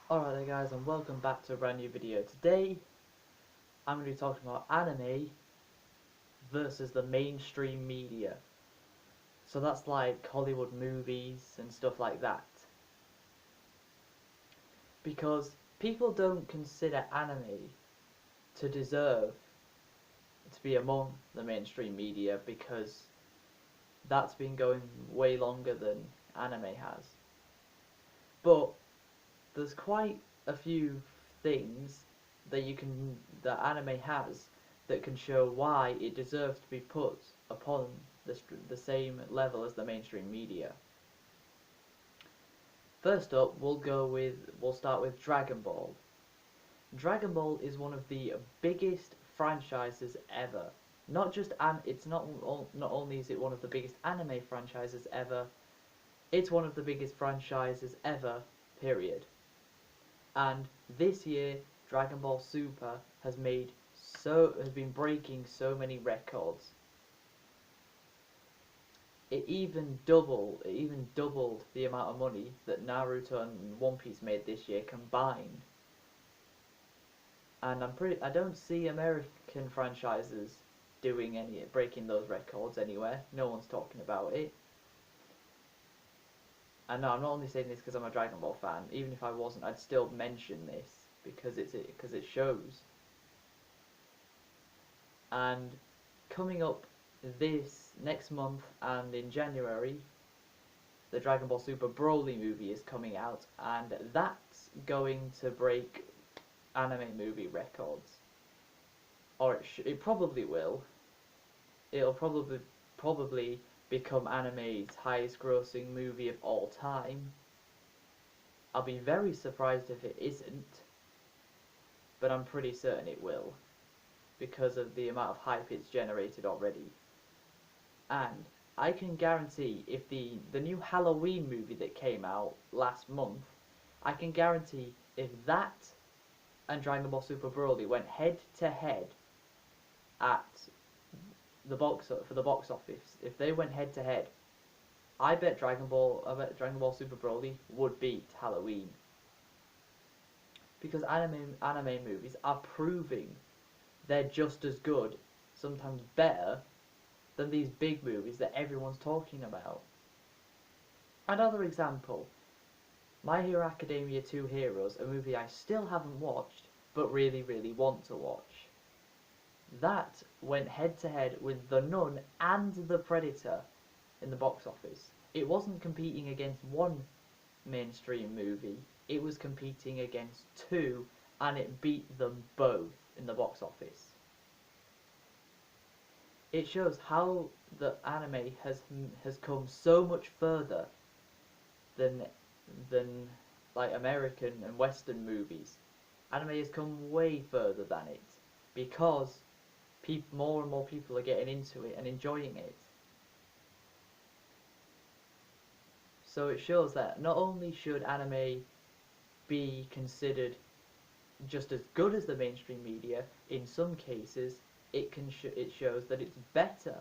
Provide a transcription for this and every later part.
Alright there guys, and welcome back to a brand new video. Today I'm going to be talking about anime versus the mainstream media. So that's like Hollywood movies and stuff like that. Because people don't consider anime to deserve to be among the mainstream media because that's been going way longer than anime has. But there's quite a few things that anime has that can show why it deserves to be put upon the same level as the mainstream media. First up, we'll start with Dragon Ball. Dragon Ball is one of the biggest franchises ever. Not just it's not only is it one of the biggest anime franchises ever, it's one of the biggest franchises ever. Period. And this year, Dragon Ball Super has been breaking so many records. It even doubled the amount of money that Naruto and One Piece made this year combined. And I don't see American franchises breaking those records anywhere. No one's talking about it. And no, I'm not only saying this because I'm a Dragon Ball fan. Even if I wasn't, I'd still mention this because it shows. And coming up this next month and in January, the Dragon Ball Super Broly movie is coming out, and that's going to break anime movie records. Or it probably will. It'll probably become anime's highest grossing movie of all time. I'll be very surprised if it isn't, but I'm pretty certain it will, because of the amount of hype it's generated already. And I can guarantee if the new Halloween movie that came out last month, I can guarantee if that and Dragon Ball Super Broly went head to head at for the box office, if they went head to head, I bet Dragon Ball Super Broly would beat Halloween. Because anime movies are proving they're just as good, sometimes better, than these big movies that everyone's talking about. Another example, My Hero Academia 2 Heroes, a movie I still haven't watched, but really, really want to watch. That went head to head with The Nun and The Predator in the box office. It wasn't competing against one mainstream movie, it was competing against two, and it beat them both in the box office. It shows how the anime has come so much further than than like American and Western movies. Anime has come way further than it because more and more people are getting into it and enjoying it. So it shows that not only should anime be considered just as good as the mainstream media, in some cases it shows that it's better.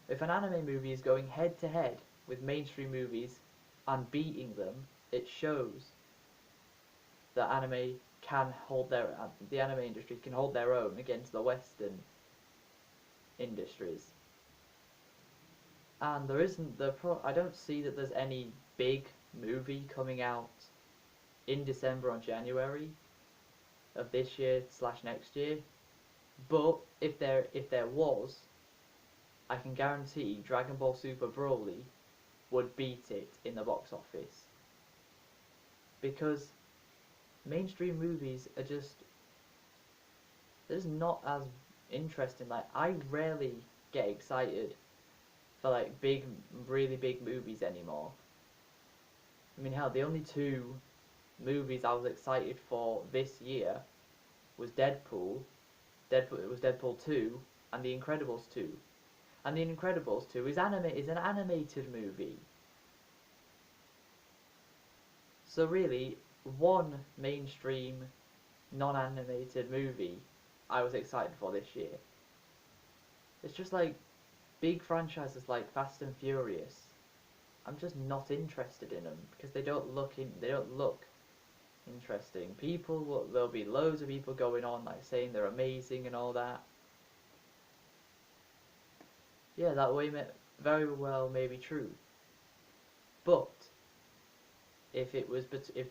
If an anime movie is going head to head with mainstream movies and beating them, it shows that the anime industry can hold their own against the Western industries. And there isn't I don't see that there's any big movie coming out in December or January of this year slash next year. But if there was, I can guarantee Dragon Ball Super Broly would beat it in the box office. Because mainstream movies are just not as interesting. Like, I rarely get excited for like really big movies anymore. I mean, hell, the only two movies I was excited for this year was Deadpool. It was Deadpool 2 and The Incredibles 2. And The Incredibles 2 is an animated movie. So really, one mainstream non-animated movie I was excited for this year. It's just like big franchises like Fast and Furious. I'm just not interested in them because they don't look interesting. There'll be loads of people going on like saying they're amazing and all that. Yeah, that very well may be true. But if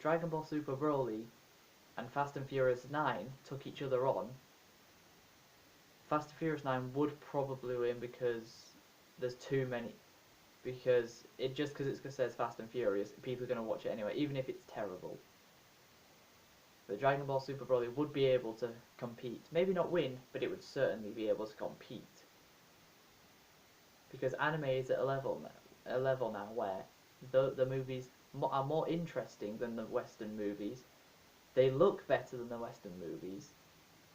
Dragon Ball Super Broly and Fast and Furious 9 took each other on, Fast and Furious 9 would probably win because there's too many. Because because it says Fast and Furious, people are going to watch it anyway, even if it's terrible. But Dragon Ball Super Broly would be able to compete. Maybe not win, but it would certainly be able to compete. Because anime is at a level now where the movies are more interesting than the Western movies. They look better than the Western movies,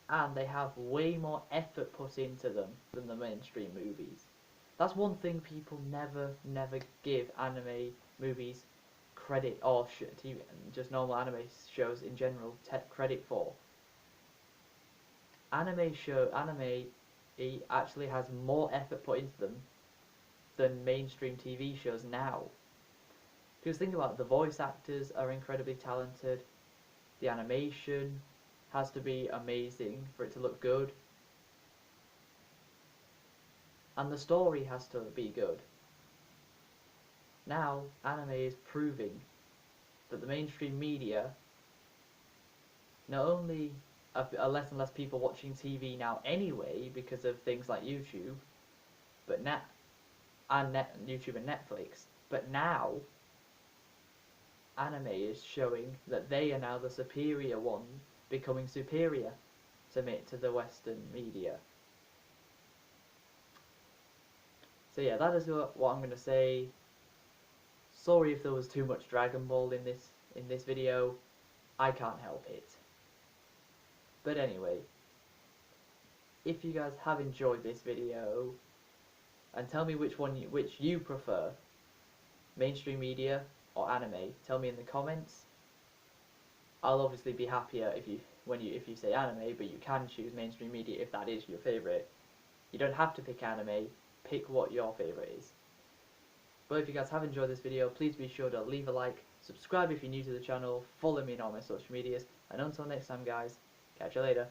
and they have way more effort put into them than the mainstream movies. That's one thing people never give anime movies credit, or TV, just normal anime shows in general, credit for. Anime actually has more effort put into them than mainstream TV shows now. Because think about it, the voice actors are incredibly talented, the animation has to be amazing for it to look good, and the story has to be good. Now, anime is proving that the mainstream media, not only are less and less people watching TV now anyway because of things like YouTube, but YouTube and Netflix, but now anime is showing that they are now the superior one, becoming superior to the Western media. So yeah, that is what I'm going to say. Sorry if there was too much Dragon Ball in this video. I can't help it. But anyway, if you guys have enjoyed this video, and tell me which you prefer, mainstream media or anime, tell me in the comments. I'll obviously be happier if you say anime, but you can choose mainstream media if that is your favourite. You don't have to pick anime, pick what your favourite is. But if you guys have enjoyed this video, please be sure to leave a like, subscribe if you're new to the channel, follow me on all my social medias, and until next time guys, catch you later.